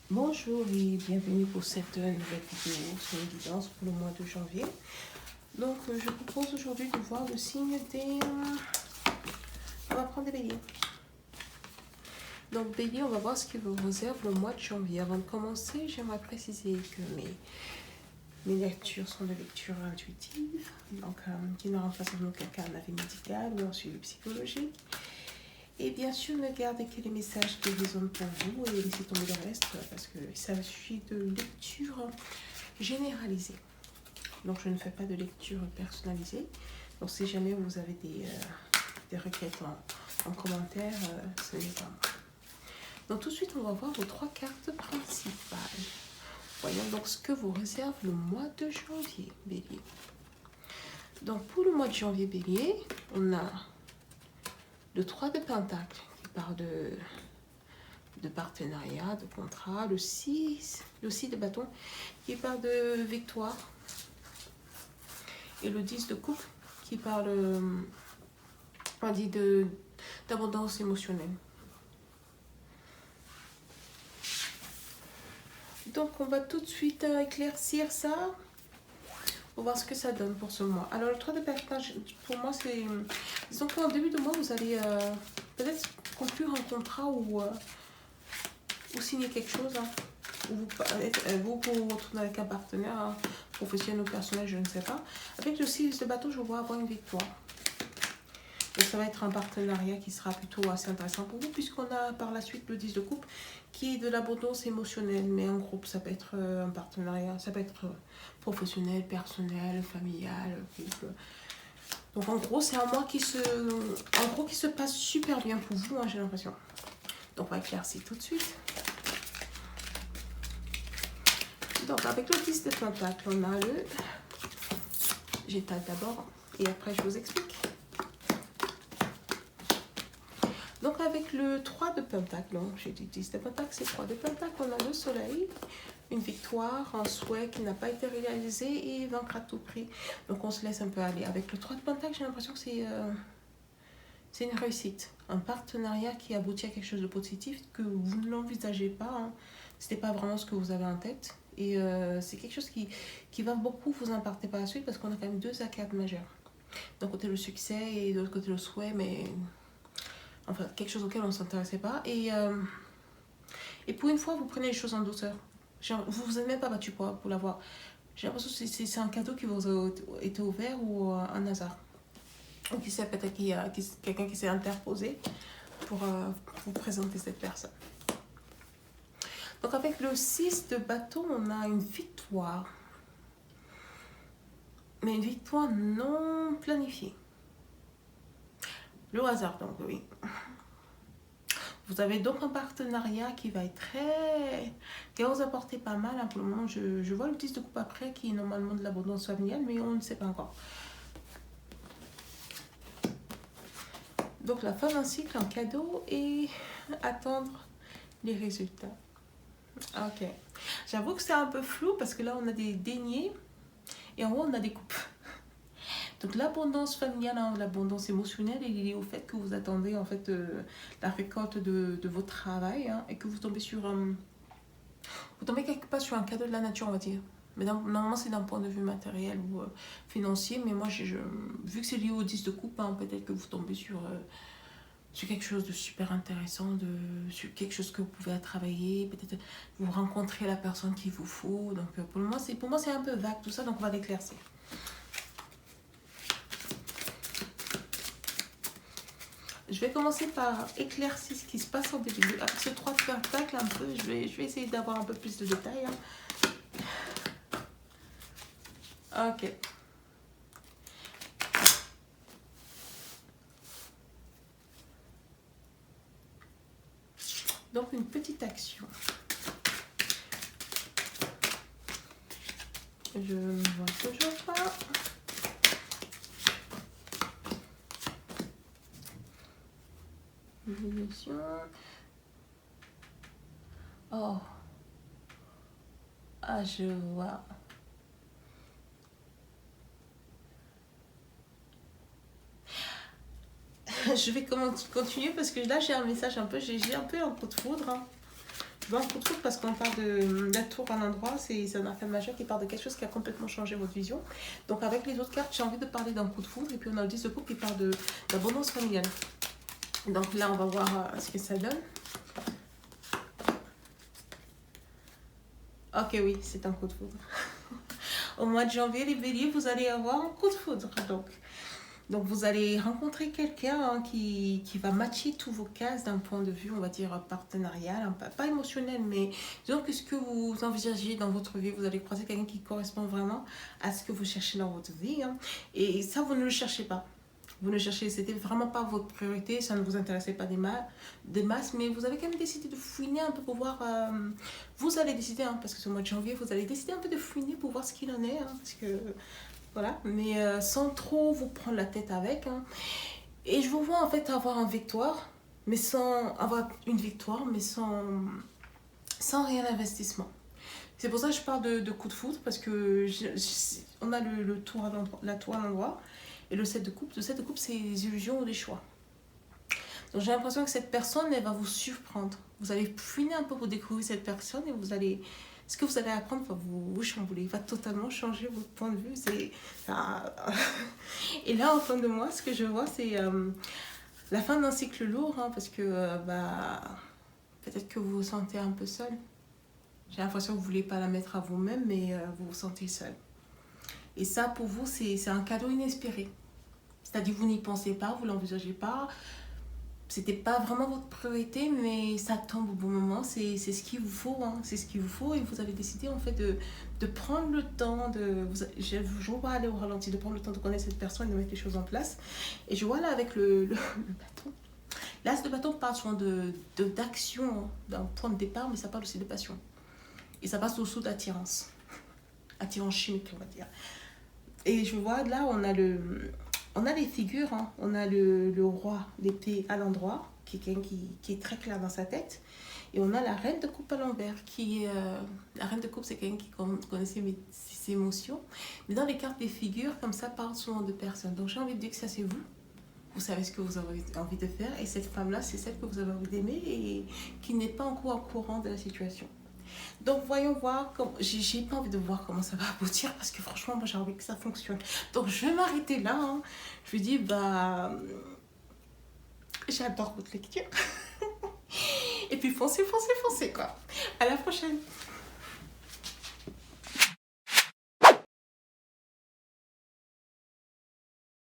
Bonjour et bienvenue pour cette nouvelle vidéo sur une guidance pour le mois de janvier. Donc je vous propose aujourd'hui de voir le signe des... On va prendre des béliers. Donc bélier, on va voir ce qui vous réserve le mois de janvier. Avant de commencer, j'aimerais préciser que mes lectures sont des lectures intuitives, donc qui ne remplacent en aucun cas un avis médical ou un suivi psychologique. Et bien sûr, ne gardez que les messages qui résonnent pour vous et laissez tomber le reste parce qu'il s'agit de lecture généralisée. Donc, je ne fais pas de lecture personnalisée. Donc, si jamais vous avez des requêtes en commentaire, ce n'est pas moi. Donc, tout de suite, on va voir vos 3 cartes principales. Voyons donc ce que vous réserve le mois de janvier, bélier. Donc, pour le mois de janvier, bélier, on a le 3 de Pentacle qui parle de partenariat, de contrat. Le 6 de bâton qui parle de victoire. Et le 10 de coupe qui parle d'abondance émotionnelle. Donc on va tout de suite éclaircir ça. Pour voir ce que ça donne pour ce mois. Alors, le 3 de Pentacle, pour moi, c'est... Disons qu'en début de mois, vous allez peut-être conclure un contrat ou signer quelque chose. Hein, ou vous pouvez vous retrouver avec un partenaire professionnel ou personnel, je ne sais pas. Avec le 6 de bâton, je vois avoir une victoire. Et ça va être un partenariat qui sera plutôt assez intéressant pour vous, puisqu'on a par la suite le 10 de coupe, qui est de l'abondance émotionnelle. Mais en groupe, ça peut être un partenariat, ça peut être professionnel, personnel, familial, couple. Donc en gros, c'est un mois qui se passe super bien pour vous, hein, j'ai l'impression. Donc on va éclaircir tout de suite. Donc avec le 10 de Pentacle, on a le... J'étale d'abord et après je vous explique. Donc avec le 3 de Pentacle, donc j'ai dit 10 de Pentacle, c'est 3 de Pentacle, on a le soleil, une victoire, un souhait qui n'a pas été réalisé et vaincre à tout prix. Donc on se laisse un peu aller. Avec le 3 de Pentacle, j'ai l'impression que c'est une réussite, un partenariat qui aboutit à quelque chose de positif que vous ne l'envisagez pas. Hein. Ce n'est pas vraiment ce que vous avez en tête. Et c'est quelque chose qui va beaucoup vous impacter par la suite parce qu'on a quand même 2 arcades majeures. D'un côté le succès et de l'autre côté le souhait, mais... Enfin, quelque chose auquel on ne s'intéressait pas. Et pour une fois, vous prenez les choses en douceur. Genre, vous ne vous êtes même pas battu pour l'avoir. J'ai l'impression que c'est un cadeau qui vous a été ouvert ou un hasard. Ou qui sait, peut-être qu'il y a quelqu'un qui s'est interposé pour vous présenter cette personne. Donc avec le 6 de bâton, on a une victoire. Mais une victoire non planifiée. Le hasard, donc, oui. Vous avez donc un partenariat qui va être qui va vous apporter pas mal. Hein. Pour le moment, je vois le 10 de coupe après qui est normalement de l'abondance familiale, mais on ne sait pas encore. Donc la fin d'un cycle en cadeau et attendre les résultats. Ok. J'avoue que c'est un peu flou parce que là, on a des deniers et en haut, on a des coupes. Donc l'abondance familiale, hein, l'abondance émotionnelle, elle est liée au fait que vous attendez en fait la récolte de votre travail hein, et que vous tombez sur vous tombez quelque part sur un cadeau de la nature, on va dire. Mais normalement, c'est d'un point de vue matériel ou financier. Mais moi, vu que c'est lié au 10 de coupe, hein, peut-être que vous tombez sur quelque chose de super intéressant, sur quelque chose que vous pouvez travailler. Peut-être vous rencontrez la personne qu'il vous faut. Donc pour moi, c'est un peu vague tout ça. Donc on va l'éclaircir. Je vais commencer par éclaircir ce qui se passe en début. Avec ce 3 de pentacle, un peu, je vais essayer d'avoir un peu plus de détails. Hein. Ok. Donc, une petite action. Je ne vois toujours pas. Oh. Ah, je vois. Je vais continuer parce que là j'ai un message un peu, j'ai un peu un coup de foudre. Hein. Bon, coup de foudre, parce qu'on parle d'un tour à l'endroit, c'est un arcane majeur qui parle de quelque chose qui a complètement changé votre vision. Donc avec les autres cartes, j'ai envie de parler d'un coup de foudre, et puis on a le 10 de coupe qui parle d'abondance familiale. Donc là, on va voir ce que ça donne. Ok, oui, c'est un coup de foudre. Au mois de janvier, les béliers, vous allez avoir un coup de foudre. Donc vous allez rencontrer quelqu'un qui va matcher tous vos cases d'un point de vue, on va dire, partenarial, hein, pas émotionnel, mais disons que ce que vous envisagez dans votre vie, vous allez croiser quelqu'un qui correspond vraiment à ce que vous cherchez dans votre vie. Hein. Et ça, vous ne le cherchez pas. Vous ne cherchez, c'était vraiment pas votre priorité, ça ne vous intéressait pas des masses, mais vous avez quand même décidé de fouiner un peu pour voir. Vous allez décider, hein, parce que ce mois de janvier, vous allez décider un peu de fouiner pour voir ce qu'il en est, hein, parce que voilà, mais sans trop vous prendre la tête avec. Hein. Et je vous vois en fait avoir une victoire, mais sans avoir une victoire, mais sans rien d'investissement. C'est pour ça que je parle de coup de foudre, parce que on a le tour à l'endroit, la tour à l'endroit, et le 7 de coupe. Le 7 de coupe, c'est les illusions ou les choix. Donc j'ai l'impression que cette personne, elle va vous surprendre. Vous allez fouiner un peu pour découvrir cette personne, et vous allez... Ce que vous allez apprendre va vous chambouler, va totalement changer votre point de vue. Et là, en fin de mois, ce que je vois, c'est la fin d'un cycle lourd, hein, parce que peut-être que vous vous sentez un peu seul. J'ai l'impression que vous ne voulez pas la mettre à vous-même, mais vous vous sentez seul. Et ça, pour vous, c'est un cadeau inespéré. C'est-à-dire que vous n'y pensez pas, vous ne l'envisagez pas. C'était pas vraiment votre priorité, mais ça tombe au bon moment. C'est ce qu'il vous faut, hein. C'est ce qu'il vous faut, et vous avez décidé en fait de prendre le temps je vois aller au ralenti, de prendre le temps de connaître cette personne, de mettre les choses en place. Et je vois là avec le bâton. L'as de bâton parle souvent d'action, hein, d'un point de départ, mais ça parle aussi de passion. Et ça passe au-dessous d'attirance. Attirance chimique, on va dire. Et je vois là, on a les figures, hein. On a le roi d'épée à l'endroit, qui est quelqu'un qui est très clair dans sa tête. Et on a la reine de coupe à l'envers, la reine de coupe, c'est quelqu'un qui connaît ses émotions. Mais dans les cartes des figures, comme ça, parle souvent de personnes. Donc j'ai envie de dire que ça, c'est vous. Vous savez ce que vous avez envie de faire. Et cette femme-là, c'est celle que vous avez envie d'aimer et qui n'est pas encore au courant de la situation. Donc voyons voir, j'ai pas envie de voir comment ça va aboutir, parce que franchement, moi j'ai envie que ça fonctionne. Donc je vais m'arrêter là. Hein. Je lui dis, j'adore votre lecture. Et puis foncez quoi. À la prochaine.